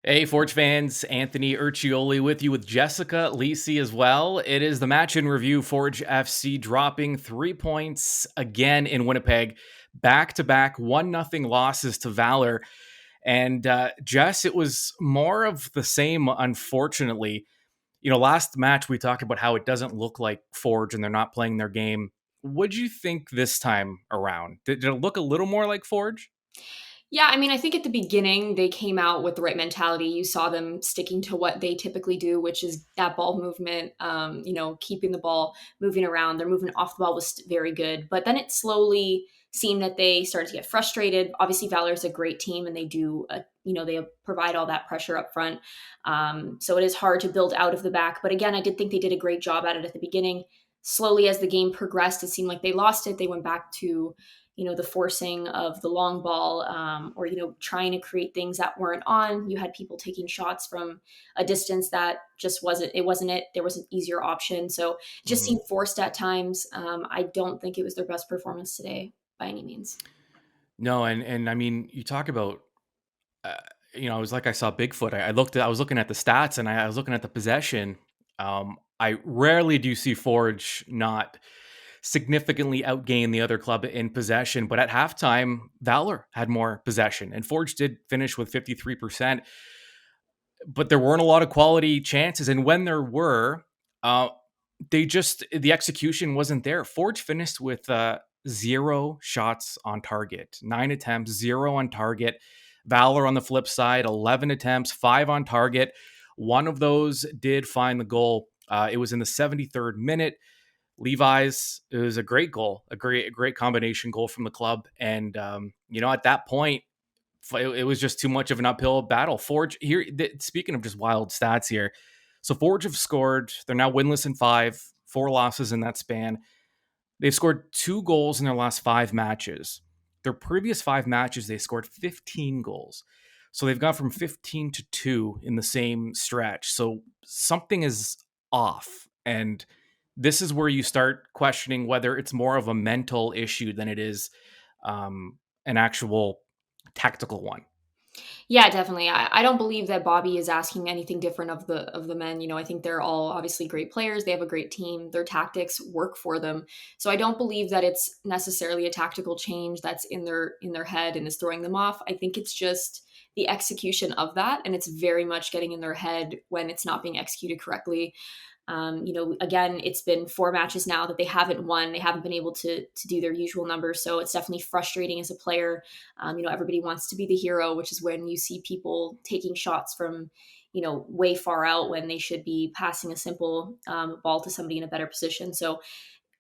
Hey, Forge fans, Anthony Urciuoli with you with Jessica Lisi as well. It is the match in review. Forge FC dropping 3 points again in Winnipeg, back to back 1-0 losses to Valour. And Jess, it was more of the same, unfortunately. Last match we talked about how it doesn't look like Forge and they're not playing their game. What'd you think this time around? Did it look a little more like Forge? Yeah, I mean, I think at the beginning they came out with the right mentality. You saw them sticking to what they typically do, which is that ball movement, keeping the ball moving around. Their movement off the ball was very good. But then it slowly seemed that they started to get frustrated. Obviously, Valor is a great team and they they provide all that pressure up front. So it is hard to build out of the back. But again, I did think they did a great job at it at the beginning. Slowly, as the game progressed, it seemed like they lost it. They went back to the forcing of the long ball, or trying to create things that weren't on. You had people taking shots from a distance that just wasn't it. There was an easier option, so it just seemed forced at times. I don't think it was their best performance today by any means. No, and I mean, you talk about uh, it was like I saw Bigfoot. I was looking at the stats and I was looking at the possession. I rarely do see Forge not significantly outgain the other club in possession, but at halftime, Valor had more possession and Forge did finish with 53%, but there weren't a lot of quality chances. And when there were, uh, the execution wasn't there. Forge finished with zero shots on target, 9 attempts, zero on target. Valor on the flip side, 11 attempts, five on target. One of those did find the goal. It was in the 73rd minute. Levi's, it was a great goal, a great combination goal from the club. And, at that point, it was just too much of an uphill battle. Forge here, speaking of just wild stats here. So Forge have scored, they're now winless in five, four losses in that span. They've scored 2 goals in their last 5 matches. Their previous 5 matches, they scored 15 goals. So they've gone from 15 to 2 in the same stretch. So something is off. And this is where you start questioning whether it's more of a mental issue than it is an actual tactical one. Yeah, definitely. I don't believe that Bobby is asking anything different of the men. I think they're all obviously great players. They have a great team. Their tactics work for them. So I don't believe that it's necessarily a tactical change that's in their head and is throwing them off. I think it's just the execution of that, and it's very much getting in their head when it's not being executed correctly. Again, it's been 4 matches now that they haven't won. They haven't been able to do their usual numbers, so it's definitely frustrating as a player. Everybody wants to be the hero, which is when you see people taking shots from way far out when they should be passing a simple ball to somebody in a better position. So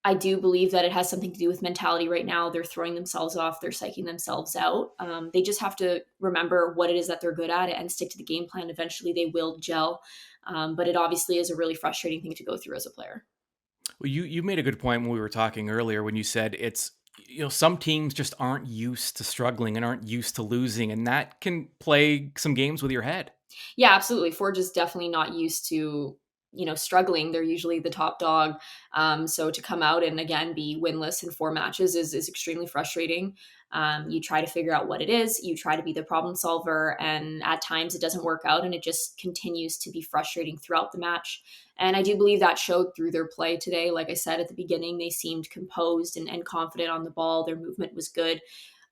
I do believe that it has something to do with mentality right now. They're throwing themselves off. They're psyching themselves out. They just have to remember what it is that they're good at and stick to the game plan. Eventually, they will gel. But it obviously is a really frustrating thing to go through as a player. Well, you made a good point when we were talking earlier when you said it's some teams just aren't used to struggling and aren't used to losing, and that can play some games with your head. Yeah, absolutely. Forge is definitely not used to struggling. They're usually the top dog. So to come out and again be winless in 4 matches is extremely frustrating. You try to figure out what it is. You try to be the problem solver, and at times it doesn't work out, and it just continues to be frustrating throughout the match. And I do believe that showed through their play today. Like I said at the beginning, they seemed composed and confident on the ball. Their movement was good.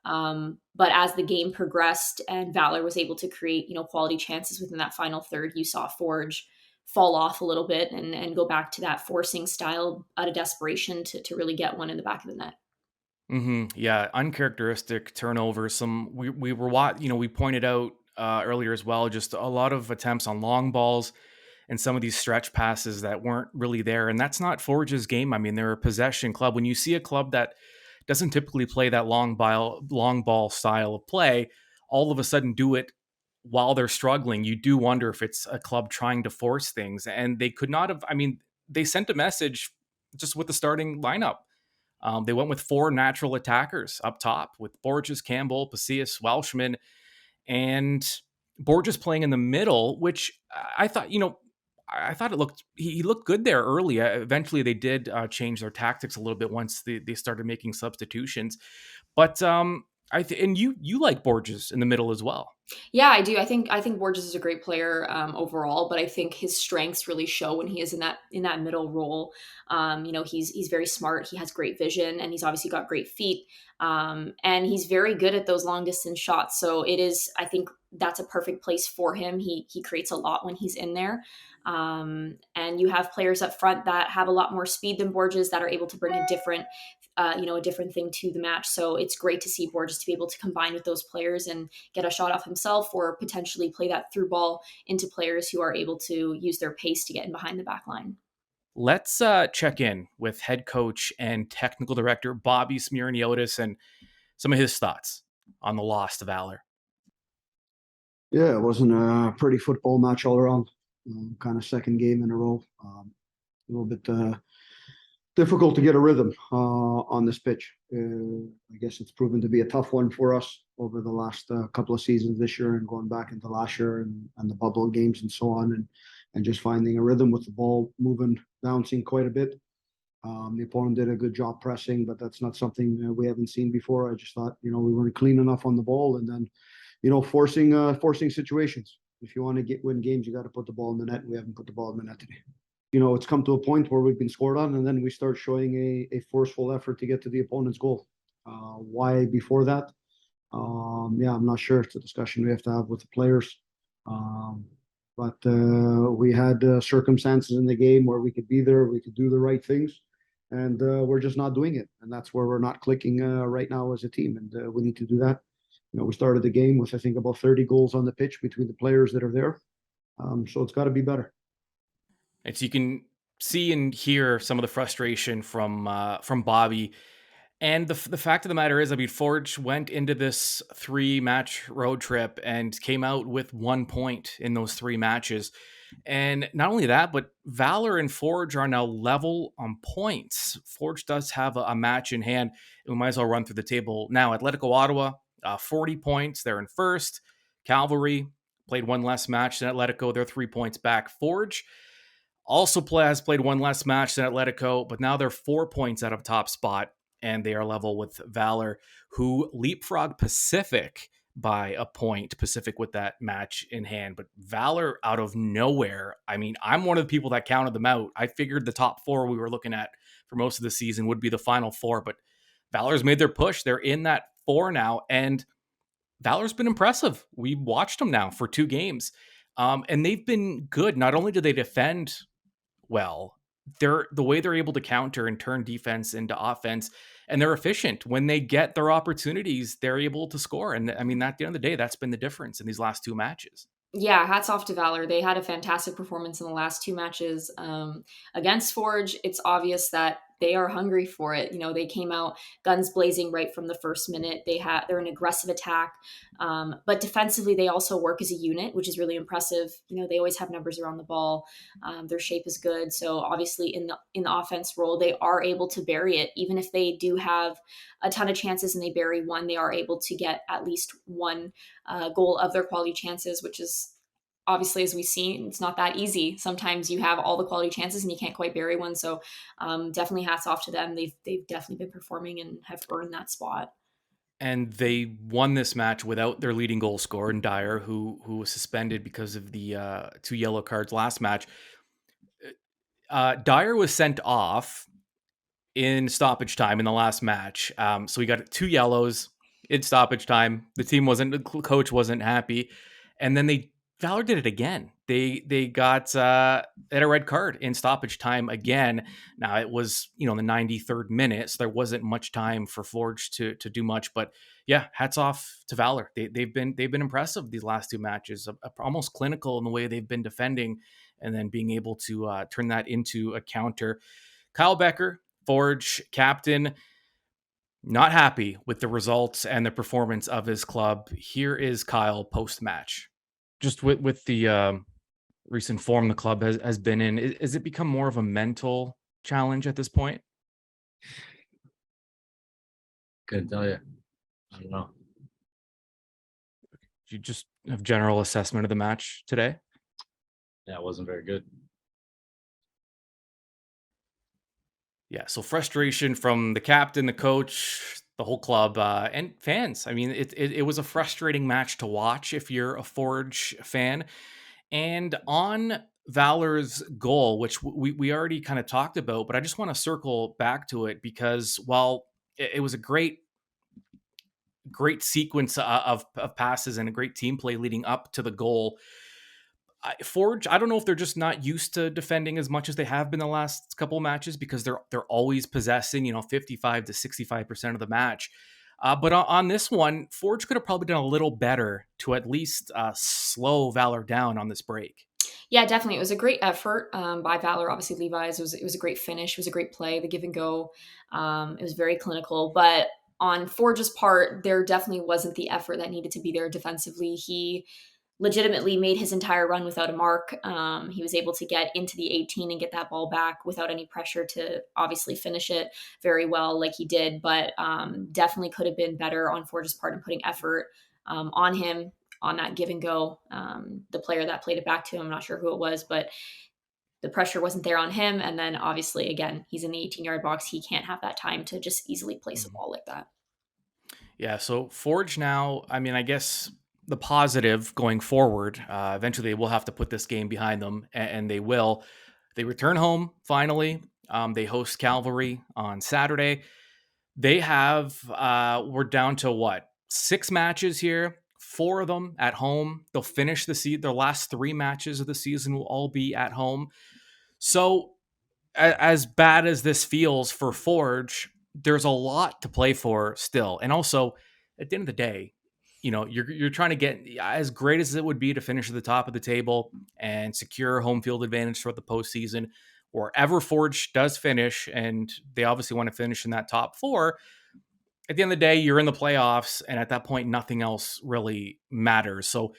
But as the game progressed and Valor was able to create, quality chances within that final third, you saw Forge fall off a little bit and go back to that forcing style out of desperation to really get one in the back of the net. Yeah, uncharacteristic turnovers. Some we were we pointed out earlier as well. Just a lot of attempts on long balls and some of these stretch passes that weren't really there. And that's not Forge's game. I mean, they're a possession club. When you see a club that doesn't typically play that long ball style of play, all of a sudden do it while they're struggling, you do wonder if it's a club trying to force things. And they could not have. I mean, they sent a message just with the starting lineup. They went with four natural attackers up top with Borges, Campbell, Pacius, Welshman, and Borges playing in the middle, which I thought he looked good there early. Eventually, they did change their tactics a little bit once they started making substitutions. But And you like Borges in the middle as well. Yeah, I do. I think Borges is a great player overall, but I think his strengths really show when he is in that middle role. He's very smart. He has great vision, and he's obviously got great feet. And he's very good at those long distance shots. So it is. I think that's a perfect place for him. He creates a lot when he's in there. And you have players up front that have a lot more speed than Borges that are able to bring a different thing to the match. So it's great to see Borges to be able to combine with those players and get a shot off himself or potentially play that through ball into players who are able to use their pace to get in behind the back line. Let's check in with head coach and technical director Bobby Smirniotis and some of his thoughts on the loss to Valor. Yeah, it wasn't a pretty football match all around. Kind of second game in a row. A little bit difficult to get a rhythm on this pitch. I guess it's proven to be a tough one for us over the last couple of seasons this year and going back into last year and the bubble games and so on, and just finding a rhythm with the ball moving, bouncing quite a bit. The opponent did a good job pressing, but that's not something we haven't seen before. I just thought, we weren't clean enough on the ball, and then, forcing situations. If you want to win games, you got to put the ball in the net. We haven't put the ball in the net today. It's come to a point where we've been scored on, and then we start showing a forceful effort to get to the opponent's goal. Why before that? Yeah, I'm not sure. It's a discussion we have to have with the players. But we had circumstances in the game where we could be there, we could do the right things, and we're just not doing it. And that's where we're not clicking right now as a team, and we need to do that. We started the game with, I think, about 30 goals on the pitch between the players that are there. So it's got to be better. And so you can see and hear some of the frustration from Bobby. And the fact of the matter is, I mean, Forge went into this 3-match road trip and came out with 1 point in those 3 matches. And not only that, but Valor and Forge are now level on points. Forge does have a match in hand. We might as well run through the table now. Atletico Ottawa, 40 points. They're in first. Cavalry played 1 less match than Atletico. They're 3 points back. Forge also has played 1 less match than Atletico, but now they're 4 points out of top spot, and they are level with Valor, who leapfrog Pacific by a point. Pacific with that match in hand, but Valor out of nowhere. I mean, I'm one of the people that counted them out. I figured the top 4 we were looking at for most of the season would be the final 4, but Valor's made their push. They're in that 4 now, and Valor's been impressive. We watched them now for 2 games, and they've been good. Not only do they defend well, the way they're able to counter and turn defense into offense, and they're efficient when they get their opportunities. They're able to score, and I mean, at the end of the day, that's been the difference in these last 2 matches. Yeah, hats off to Valor. They had a fantastic performance in the last 2 matches against Forge. It's obvious that they are hungry for it. They came out guns blazing right from the first minute. They're an aggressive attack, but defensively they also work as a unit, which is really impressive. They always have numbers around the ball. Their shape is good, so obviously in the offense role they are able to bury it. Even if they do have a ton of chances and they bury one, they are able to get at least one goal of their quality chances, which is obviously, as we've seen, it's not that easy. Sometimes you have all the quality chances and you can't quite bury one. So definitely hats off to them. They've definitely been performing and have earned that spot. And they won this match without their leading goal scorer, Dyer, who was suspended because of the 2 yellow cards last match. Dyer was sent off in stoppage time in the last match. So he got 2 yellows in stoppage time. The coach wasn't happy. And then Valor did it again. They got had a red card in stoppage time again. Now it was the 93rd minute, so there wasn't much time for Forge to do much. But yeah, hats off to Valor. They've been impressive these last 2 matches, almost clinical in the way they've been defending, and then being able to turn that into a counter. Kyle Becker, Forge captain, not happy with the results and the performance of his club. Here is Kyle post match. Just with the recent form the club has been in, has it become more of a mental challenge at this point? Couldn't tell you. I don't know. Do you just have general assessment of the match today? Yeah, it wasn't very good. Yeah, so frustration from the captain, the coach, the whole club, and fans. I mean, it was a frustrating match to watch if you're a Forge fan. And on Valor's goal, which we already kind of talked about, but I just want to circle back to it because while it was a great sequence of passes and a great team play leading up to the goal. Forge, I don't know if they're just not used to defending as much as they have been the last couple of matches because they're always possessing, 55 to 65% of the match. But on this one, Forge could have probably done a little better to at least slow Valor down on this break. Yeah, definitely. It was a great effort by Valor. Obviously, Levi's it was a great finish. It was a great play. The give and go. It was very clinical. But on Forge's part, there definitely wasn't the effort that needed to be there defensively. He legitimately made his entire run without a mark. He was able to get into the 18 and get that ball back without any pressure to obviously finish it very well like he did. But definitely could have been better on Forge's part in putting effort on him on that give and go. The player that played it back to him, I'm not sure who it was, but the pressure wasn't there on him. And then obviously, again, he's in the 18-yard box. He can't have that time to just easily place a ball like that. Yeah, so Forge now, I mean, I guess the positive going forward, eventually they will have to put this game behind them, and they will. They return home finally. They host Cavalry on Saturday. They have, we're down to what, 6 matches here, 4 of them at home. They'll finish their last 3 matches of the season will all be at home. So, as bad as this feels for Forge, there's a lot to play for still. And also, at the end of the day, you're trying to get as great as it would be to finish at the top of the table and secure home field advantage throughout the postseason. Wherever Forge does finish, and they obviously want to finish in that top 4, at the end of the day, you're in the playoffs, and at that point, nothing else really matters. So,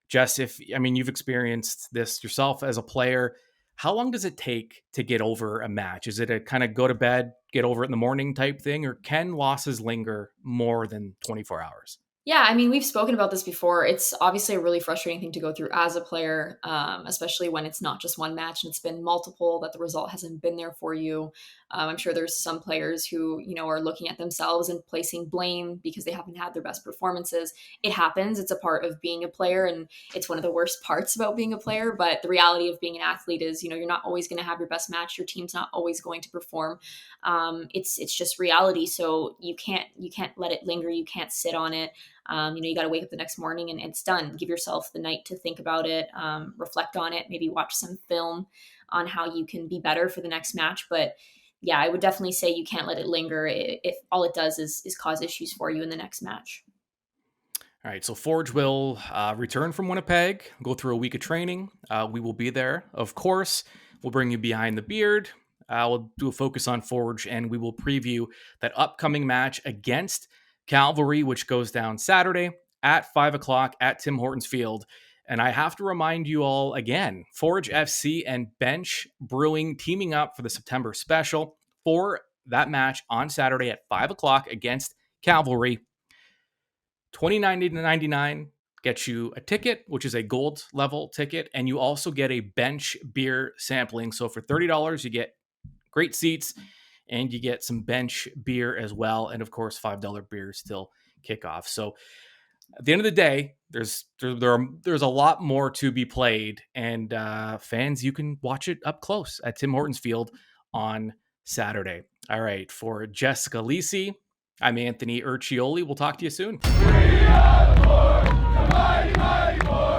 Jess, you've experienced this yourself as a player. How long does it take to get over a match? Is it a kind of go to bed, get over it in the morning type thing, or can losses linger more than 24 hours? Yeah, I mean, we've spoken about this before. It's obviously a really frustrating thing to go through as a player, especially when it's not just one match and it's been multiple, that the result hasn't been there for you. I'm sure there's some players who, are looking at themselves and placing blame because they haven't had their best performances. It happens. It's a part of being a player, and it's one of the worst parts about being a player. But the reality of being an athlete is, you're not always going to have your best match. Your team's not always going to perform. It's just reality. So you can't let it linger. You can't sit on it. You got to wake up the next morning and it's done. Give yourself the night to think about it, reflect on it, maybe watch some film on how you can be better for the next match. But yeah, I would definitely say you can't let it linger if all it does is cause issues for you in the next match. All right, so Forge will return from Winnipeg, go through a week of training. We will be there, of course. We'll bring you behind the beard. We'll do a focus on Forge, and we will preview that upcoming match against Cavalry, which goes down Saturday at 5 o'clock at Tim Hortons Field. And I have to remind you all again, Forge FC and Bench Brewing teaming up for the September special for that match on Saturday at 5 o'clock against Cavalry. $29.99 gets you a ticket, which is a gold level ticket, and you also get a bench beer sampling. So for $30, you get great seats, and you get some bench beer as well. And of course, $5 beers till kickoff. So at the end of the day, there's a lot more to be played. And fans, you can watch it up close at Tim Hortons Field on Saturday. All right, for Jessica Lisi, I'm Anthony Urciuoli. We'll talk to you soon. We are the Forge, the mighty, mighty Forge.